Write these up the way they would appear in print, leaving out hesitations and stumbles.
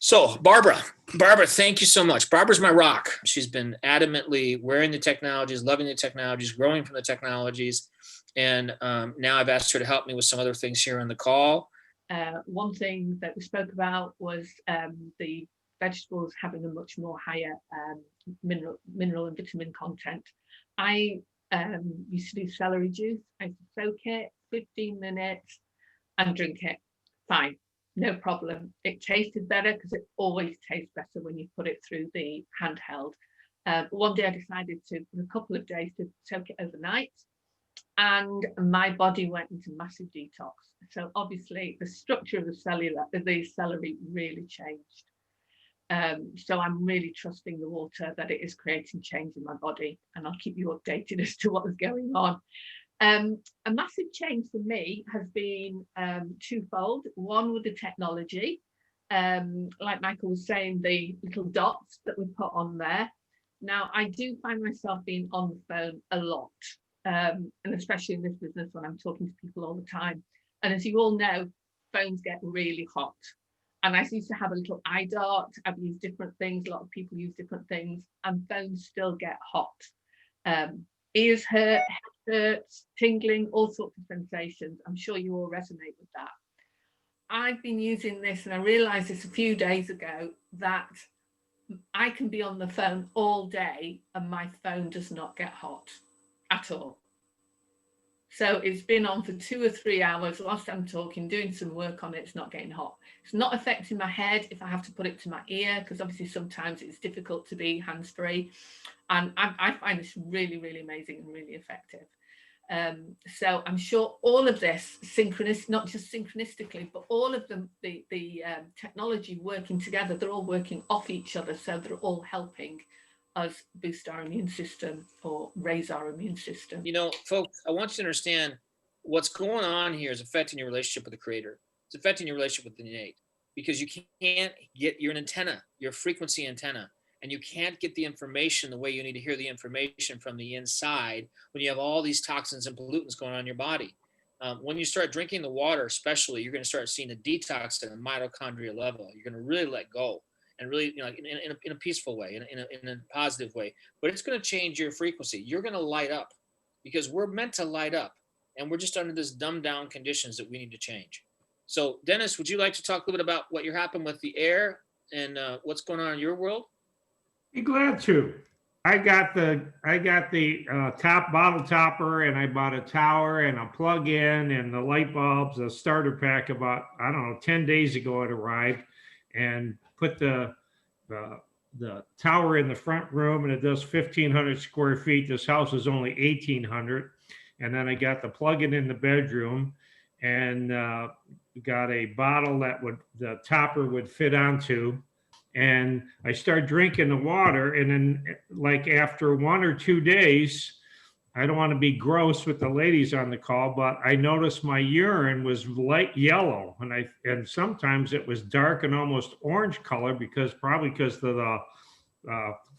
So Barbara, thank you so much. Barbara's my rock. She's been adamantly wearing the technologies, loving the technologies, growing from the technologies. And now I've asked her to help me with some other things here on the call. One thing that we spoke about was the vegetables having a much more higher mineral and vitamin content. I used to do celery juice. I used to soak it 15 minutes and drink it. Fine, no problem. It tasted better because it always tastes better when you put it through the handheld. One day I decided to, for a couple of days, to soak it overnight, and my body went into massive detox. So obviously the structure of the celery really changed. So I'm really trusting the water that it is creating change in my body, and I'll keep you updated as to what's going on. A massive change for me has been twofold. One with the technology, like Michael was saying, the little dots that we put on there. Now I do find myself being on the phone a lot. And especially in this business when I'm talking to people all the time. And as you all know, phones get really hot. And I used to have a little eye dart. I've used different things. A lot of people use different things, and phones still get hot. Ears hurt, head hurts, tingling, all sorts of sensations. I'm sure you all resonate with that. I've been using this, and I realized this a few days ago, that I can be on the phone all day and my phone does not get hot at all. So it's been on for 2 or 3 hours. Whilst I'm talking, doing some work on it, it's not getting hot. It's not affecting my head if I have to put it to my ear, because obviously sometimes it's difficult to be hands-free. And I find this really, really amazing and really effective. So I'm sure all of this not just synchronistically, but all of the technology working together, they're all working off each other. So they're all helping us boost our immune system or raise our immune system. You know, folks, I want you to understand what's going on here is affecting your relationship with the creator. It's affecting your relationship with the innate, because you can't get, you're an antenna, you're a frequency antenna, and you can't get the information the way you need to hear the information from the inside when you have all these toxins and pollutants going on in your body. When you start drinking the water, especially, you're going to start seeing a detox at a mitochondria level. You're going to really let go. And really, you know, in a peaceful way, in a positive way. But it's going to change your frequency. You're going to light up, because we're meant to light up, and we're just under this dumbed down conditions that we need to change. So, Dennis, would you like to talk a little bit about what you're happening with the air and what's going on in your world? Be glad to. I got the top bottle topper, and I bought a tower and a plug-in and the light bulbs, a starter pack about, I don't know, 10 days ago it arrived, and put the tower in the front room, and it does 1,500 square feet. This house is only 1,800. And then I got the plug-in in the bedroom, and got a bottle that the topper would fit onto. And I started drinking the water, and then like after 1 or 2 days, I don't want to be gross with the ladies on the call, but I noticed my urine was light yellow, and sometimes it was dark and almost orange color, probably because of the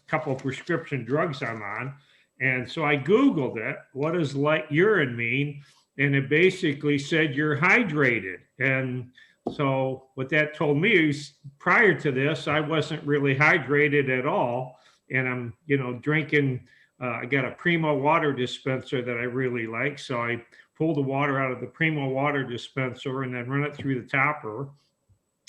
couple of prescription drugs I'm on. And so I Googled it. What does light urine mean? And it basically said you're hydrated. And so what that told me is, prior to this, I wasn't really hydrated at all. And I'm, drinking. I got a Primo water dispenser that I really like. So I pull the water out of the Primo water dispenser and then run it through the topper.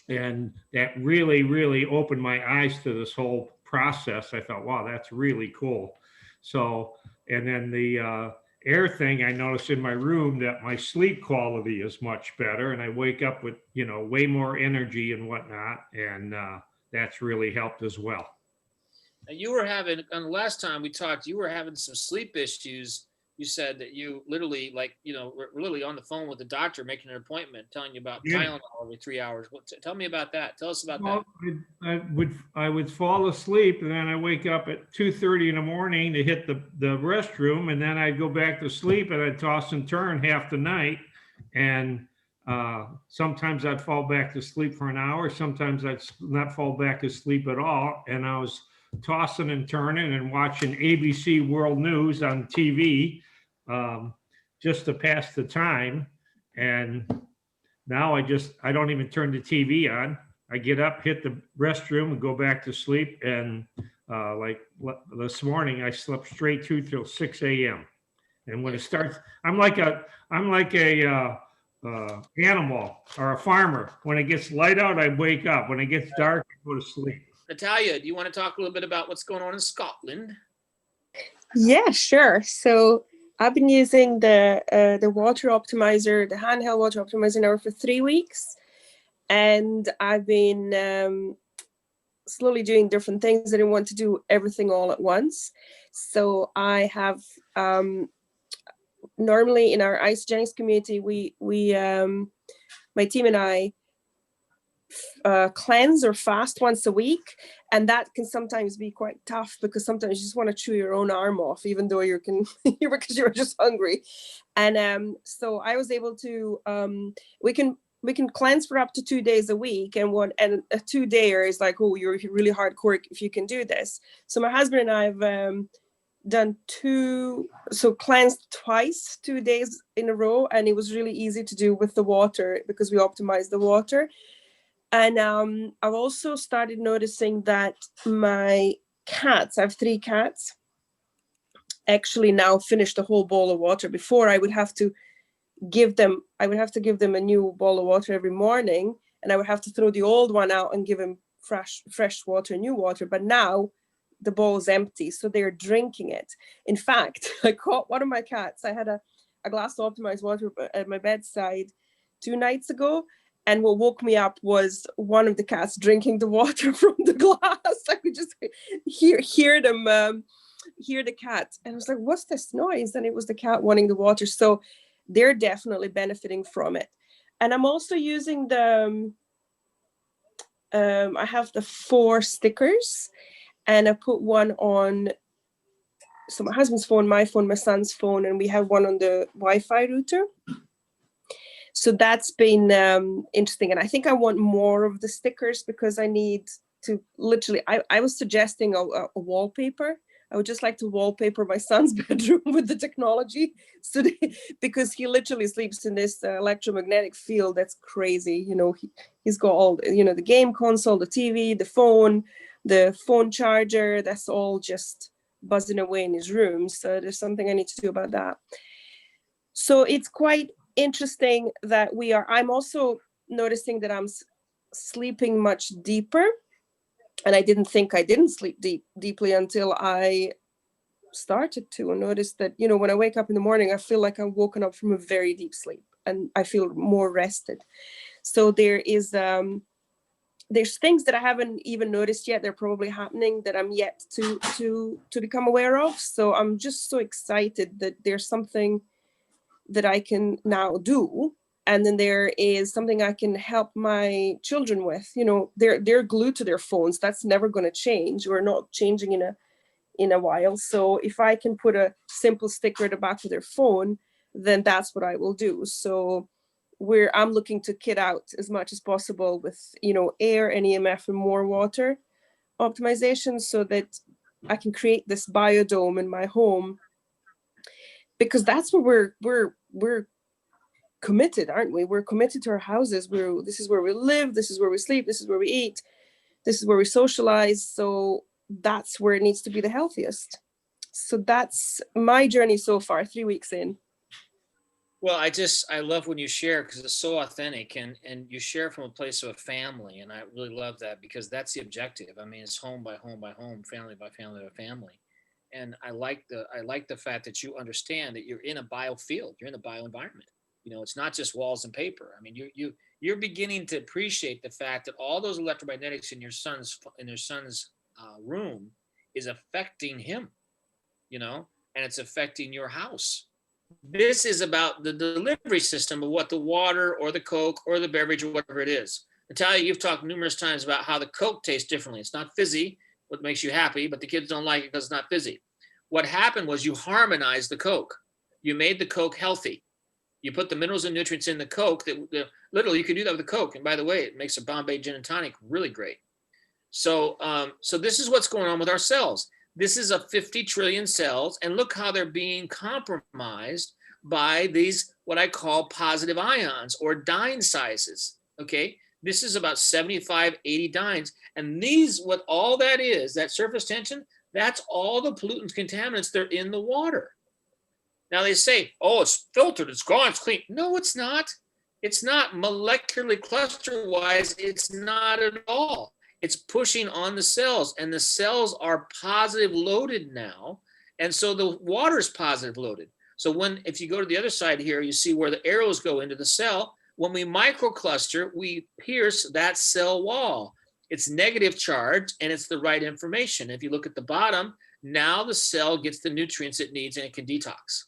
And that really, really opened my eyes to this whole process. I thought, wow, that's really cool. So, and then the air thing, I noticed in my room that my sleep quality is much better. And I wake up with, way more energy and whatnot. And that's really helped as well. You were having, on the last time we talked, you were having some sleep issues. You said that you literally, were literally on the phone with the doctor, making an appointment, telling you about Tylenol every 3 hours. Tell me about that. Tell us about that. I would fall asleep, and then I wake up at 2:30 in the morning to hit the restroom, and then I'd go back to sleep, and I'd toss and turn half the night. And sometimes I'd fall back to sleep for an hour. Sometimes I'd not fall back to sleep at all. And I was tossing and turning and watching ABC World News on TV just to pass the time. And now I don't even turn the TV on. I get up, hit the restroom, and go back to sleep. And like this morning, I slept straight through till 6 a.m. And when it starts, I'm like a animal or a farmer. When it gets light out, I wake up. When it gets dark, I go to sleep. Natalia, do you want to talk a little bit about what's going on in Scotland? Yeah, sure. So I've been using the water optimizer, the handheld water optimizer now for 3 weeks, and I've been slowly doing different things. I didn't want to do everything all at once, so I have normally in our Isogenics community, we my team and I cleanse or fast once a week, and that can sometimes be quite tough because sometimes you just want to chew your own arm off even though you can because you're just hungry. And so I was able to we can cleanse for up to 2 days a week, and a 2-dayer is like, oh, you're really hardcore if you can do this. So my husband and I have done cleansed twice 2 days in a row, and it was really easy to do with the water because we optimized the water. And I've also started noticing that my cats, I have 3 cats, actually now finish the whole bowl of water. Before I would have to give them a new bowl of water every morning, and I would have to throw the old one out and give them fresh water, new water. But now the bowl is empty, so they're drinking it. In fact, I caught one of my cats. I had a glass of optimized water at my bedside 2 nights ago, and what woke me up was one of the cats drinking the water from the glass. I could just hear them, hear the cat. And I was like, what's this noise? And it was the cat wanting the water. So they're definitely benefiting from it. And I'm also using I have the 4 stickers, and I put one on, so my husband's phone, my phone, my son's phone, and we have one on the Wi-Fi router. So that's been interesting. And I think I want more of the stickers because I need to literally, I was suggesting a wallpaper. I would just like to wallpaper my son's bedroom with the technology. So because he literally sleeps in this electromagnetic field that's crazy. You know, he's got all, the game console, the TV, the phone charger, that's all just buzzing away in his room. So there's something I need to do about that. So it's quite interesting that I'm also noticing that I'm sleeping much deeper, and I didn't think I didn't sleep deeply until I started to notice that, when I wake up in the morning, I feel like I've woken up from a very deep sleep and I feel more rested. So there's things that I haven't even noticed yet. They're probably happening that I'm yet to become aware of. So I'm just so excited that there's something that I can now do. And then there is something I can help my children with. They're glued to their phones. That's never going to change. We're not changing in a while. So if I can put a simple sticker at the back of their phone, then that's what I will do. So I'm looking to kit out as much as possible with, air and EMF and more water optimization so that I can create this biodome in my home, because that's what we're committed, aren't we? We're committed to our houses. This is where we live. This is where we sleep. This is where we eat. This is where we socialize. So that's where it needs to be the healthiest. So that's my journey so far, 3 weeks in. Well, I love when you share because it's so authentic and you share from a place of a family. And I really love that because that's the objective. I mean, it's home by home by home, family by family by family. And I like the fact that you understand that you're in a biofield, you're in a bioenvironment. It's not just walls and paper. I mean, you're beginning to appreciate the fact that all those electromagnetics in your son's room is affecting him, and it's affecting your house. This is about the delivery system of what the water or the Coke or the beverage or whatever it is. Natalia, you've talked numerous times about how the Coke tastes differently. It's not fizzy, what makes you happy, but the kids don't like it because it's not fizzy. What happened was you harmonized the Coke. You made the Coke healthy. You put the minerals and nutrients in the Coke that literally you can do that with the Coke. And by the way, it makes a Bombay gin and tonic really great. So this is what's going on with our cells. This is a 50 trillion cells, and look how they're being compromised by these, what I call positive ions or Dine sizes, okay? This is about 75, 80 dynes. And these, what all that is, that surface tension, that's all the pollutants, contaminants, they're in the water. Now they say, oh, it's filtered, it's gone, it's clean. No, it's not. It's not molecularly cluster-wise, it's not at all. It's pushing on the cells, and the cells are positive loaded now. And so the water is positive loaded. So if you go to the other side here, you see where the arrows go into the cell. When we microcluster, we pierce that cell wall. It's negative charge, and it's the right information. If you look at the bottom, now the cell gets the nutrients it needs and it can detox.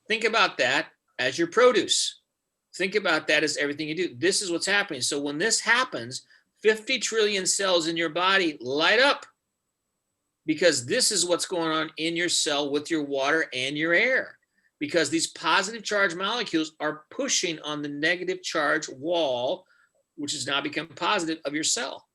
Think about that as your produce. Think about that as everything you do. This is what's happening. So when this happens, 50 trillion cells in your body light up, because this is what's going on in your cell with your water and your air, because these positive charge molecules are pushing on the negative charge wall, which has now become positive, of your cell.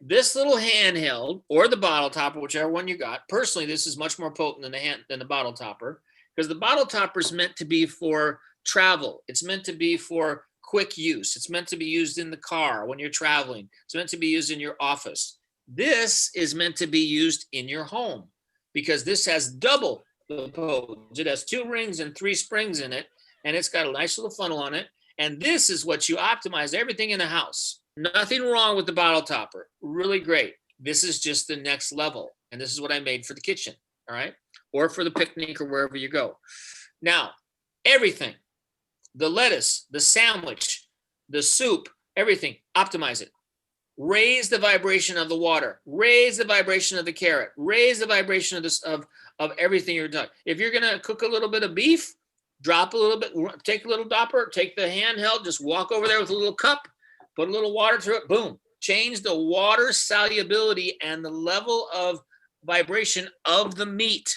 This little handheld or the bottle topper, whichever one you got, personally, this is much more potent than the bottle topper, because the bottle topper is meant to be for travel. It's meant to be for quick use. It's meant to be used in the car when you're traveling. It's meant to be used in your office. This is meant to be used in your home, because this has double the potence. It has 2 rings and 3 springs in it, and it's got a nice little funnel on it. And this is what you optimize everything in the house. Nothing wrong with the bottle topper. Really great. This is just the next level. And this is what I made for the kitchen. All right. Or for the picnic or wherever you go. Now, everything, the lettuce, the sandwich, the soup, everything, optimize it. Raise the vibration of the water, raise the vibration of the carrot, raise the vibration of this, of everything you're doing. If you're going to cook a little bit of beef, drop a little bit, take a little dopper, take the handheld, just walk over there with a little cup, put a little water through it, boom. Change the water solubility and the level of vibration of the meat.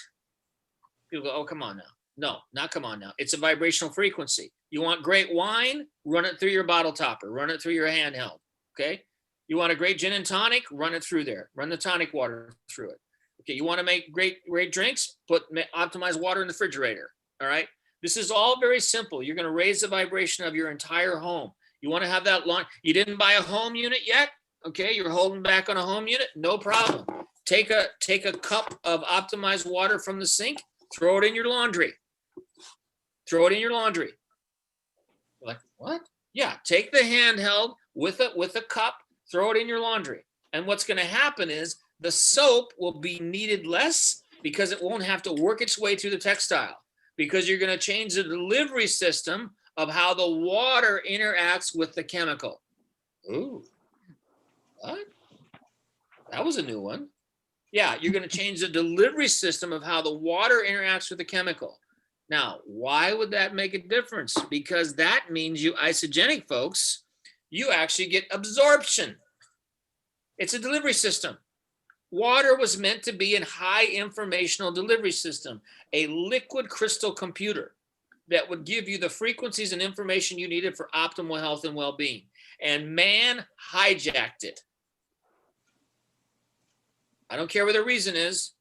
People go, oh, come on now. No, not come on now. It's a vibrational frequency. You want great wine? Run it through your bottle topper. Run it through your handheld, okay? You want a great gin and tonic? Run it through there. Run the tonic water through it. Okay, you want to make great drinks? Optimize water in the refrigerator, all right? This is all very simple. You're going to raise the vibration of your entire home. You want to have that lawn. You didn't buy a home unit yet? Okay, you're holding back on a home unit? No problem. Take a cup of optimized water from the sink, throw it in your laundry. Throw it in your laundry. You're like, what? Yeah, take the handheld with a cup, throw it in your laundry. And what's going to happen is the soap will be needed less because it won't have to work its way through the textile, because you're going to change the delivery system of how the water interacts with the chemical. Ooh, what? That was a new one. Yeah, you're going to change the delivery system of how the water interacts with the chemical. Now, why would that make a difference? Because that means you isogenic folks, you actually get absorption. It's a delivery system. Water was meant to be a high informational delivery system, a liquid crystal computer that would give you the frequencies and information you needed for optimal health and well-being. And man hijacked it. I don't care what the reason is.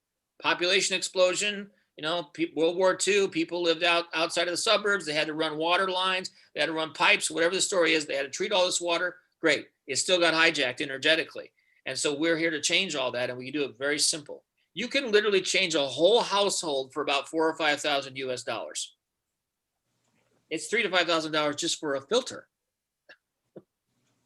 Population explosion, World War II, people lived outside of the suburbs. They had to run water lines. They had to run pipes, whatever the story is. They had to treat all this water. Great. It still got hijacked energetically. And so we're here to change all that, and we do it very simple. You can literally change a whole household for about $4,000 or $5,000 US. It's $3,000 to $5,000 just for a filter.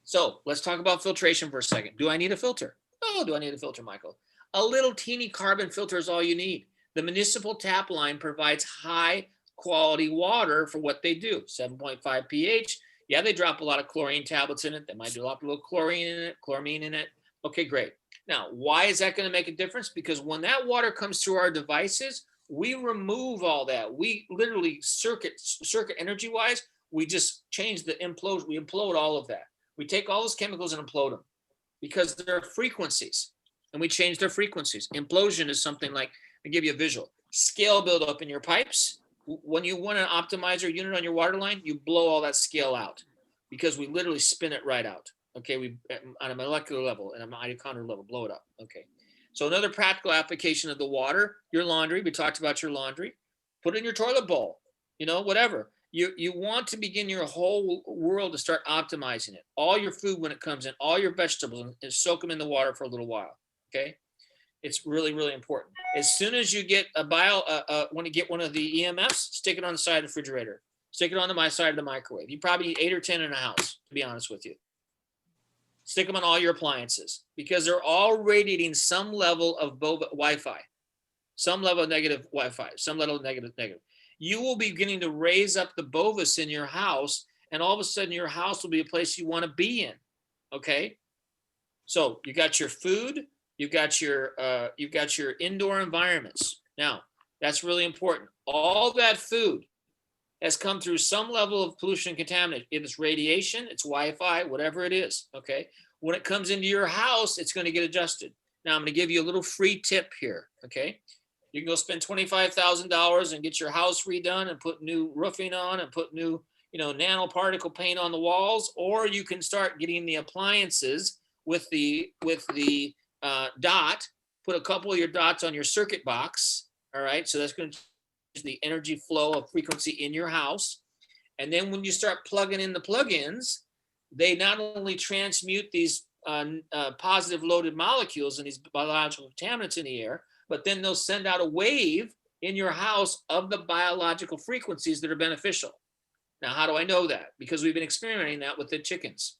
So let's talk about filtration for a second. Do I need a filter? Oh, do I need a filter, Michael? A little teeny carbon filter is all you need. The municipal tap line provides high quality water for what they do. 7.5 pH. Yeah, they drop a lot of chlorine tablets in it. They might drop a little chloramine in it. Okay, great. Now, why is that going to make a difference? Because when that water comes through our devices, we remove all that. We literally circuit energy wise, we just change the implode. We implode all of that. We take all those chemicals and implode them because they're frequencies, and we change their frequencies. Implosion is something like, I'll give you a visual. Scale buildup in your pipes. When you want an optimizer unit on your water line, you blow all that scale out because we literally spin it right out. Okay, we on a molecular level and a mitochondrial level, blow it up. Okay, so another practical application of the water, your laundry. We talked about your laundry. Put it in your toilet bowl. Whatever. You want to begin your whole world to start optimizing it. All your food when it comes in, all your vegetables, and soak them in the water for a little while. Okay, it's really, really important. As soon as you get want to get one of the EMFs, stick it on the side of the refrigerator. Stick it on my side of the microwave. You probably need 8 or 10 in a house, to be honest with you. Stick them on all your appliances because they're all radiating some level of Wi-Fi, some level of negative Wi-Fi, some level of negative. You will be beginning to raise up the Bovis in your house, and all of a sudden your house will be a place you want to be in. Okay, so you got your food, you've got your indoor environments. Now that's really important. All that food has come through some level of pollution and contamination. If it's radiation, it's Wi-Fi, whatever it is. Okay, when it comes into your house, it's going to get adjusted. Now I'm going to give you a little free tip here. Okay. You can go spend $25,000 and get your house redone and put new roofing on and put new, nanoparticle paint on the walls, or you can start getting the appliances with the dot. Put a couple of your dots on your circuit box. All right, so that's going to change the energy flow of frequency in your house. And then when you start plugging in the plugins, they not only transmute these positive loaded molecules and these biological contaminants in the air, but then they'll send out a wave in your house of the biological frequencies that are beneficial. Now, how do I know that? Because we've been experimenting that with the chickens.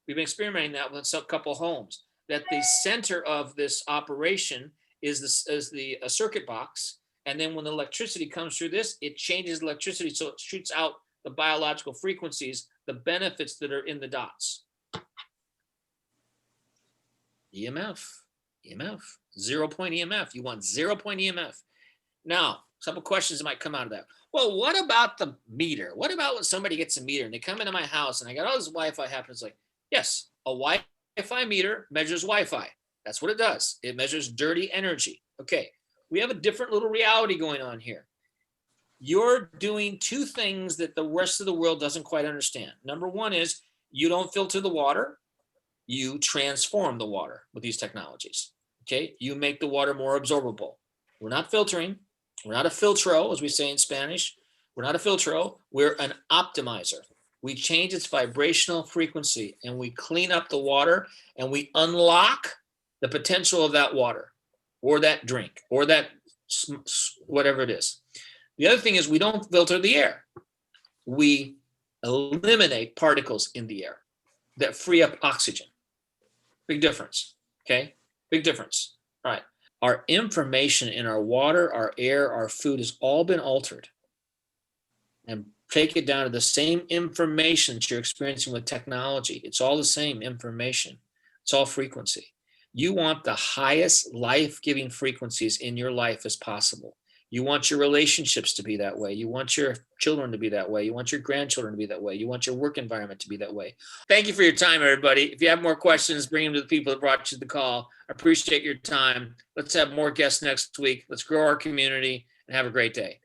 We've been experimenting that with a couple homes, that the center of this operation is the circuit box. And then when the electricity comes through this, it changes electricity. So it shoots out the biological frequencies, the benefits that are in the dots. EMF. 0-point EMF. You want 0-point EMF. Now, some questions that might come out of that. Well, what about the meter? What about when somebody gets a meter and they come into my house and I got all this Wi-Fi happening? It's like, yes, a Wi-Fi meter measures Wi-Fi. That's what it does. It measures dirty energy. Okay, we have a different little reality going on here. You're doing two things that the rest of the world doesn't quite understand. Number one is you don't filter the water. You transform the water with these technologies. Okay, you make the water more absorbable. We're not filtering. We're not a filtro, as we say in Spanish. We're not a filtro. We're an optimizer. We change its vibrational frequency and we clean up the water and we unlock the potential of that water or that drink or that whatever it is. The other thing is we don't filter the air. We eliminate particles in the air that free up oxygen. Big difference, okay? Big difference. All right. Our information in our water, our air, our food has all been altered. And take it down to the same information that you're experiencing with technology. It's all the same information. It's all frequency. You want the highest life-giving frequencies in your life as possible. You want your relationships to be that way. You want your children to be that way. You want your grandchildren to be that way. You want your work environment to be that way. Thank you for your time, everybody. If you have more questions, bring them to the people that brought you the call. I appreciate your time. Let's have more guests next week. Let's grow our community and have a great day.